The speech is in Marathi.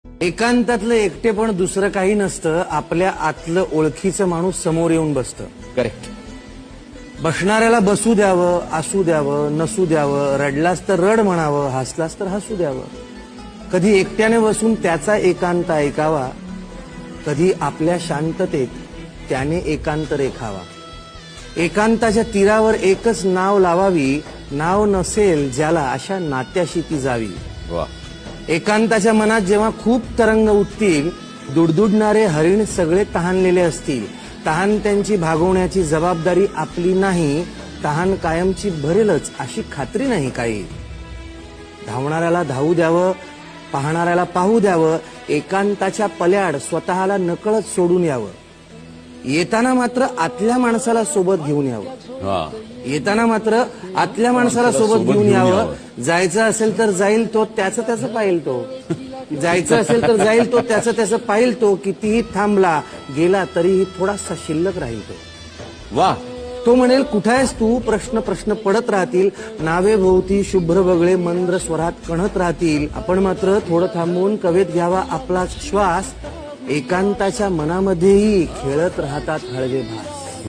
एकांतातलं एकटेपण दुसरं काही नसतं, आपल्या आतलं ओळखीचं माणूस समोर येऊन बसतं. करेक्ट. बसणाऱ्याला बसू द्यावं, असू द्यावं, नसू द्यावं, रडलास तर रड म्हणावं, हसलास तर हसू द्यावं. कधी एकट्याने बसून त्याचा एकांत ऐकावा, कधी आपल्या शांततेत त्याने एकांत रेखावा. एकांताच्या तीरावर एकच नाव लावावी, नाव नसेल ज्याला अशा नात्याशी ती जावी. वा. एकांताच्या मनात जेव्हा खूप तरंग उठतील, दुडदुडणारे हरिण सगळे तहानलेले असतील. तहान त्यांची भागवण्याची जबाबदारी आपली नाही, तहान कायमची भरेलच अशी खात्री नाही काही. धावणाऱ्याला धावू द्यावं, पाहणाऱ्याला पाहू द्यावं, एकांताच्या पल्याड स्वतःला नकळत सोडून यावं. येताना मात्र आतल्या माणसाला सोबत घेऊन यावं. हा. येताना मात्र आतल्या माणसाला सोबत घेऊन यावं. जायचं असेल तर जाईल तो, त्याचं पाहिल तो. जायचं असेल तर जाईल तो, त्याचं पाहिल तो. कितीही थांबला गेला तरीही थोडासा शिल्लक राहील तो. वा. तो म्हणेल कुठे आहेस तू, प्रश्न पडत राहतील. नावेभोवती शुभ्र बगळे मंद्र स्वरात कणत राहतील. आपण मात्र थोडं थांबून कवेत घ्यावा आपलाच श्वास. एकांताच्या मनामध्येही खेळत राहतात हळवे भास.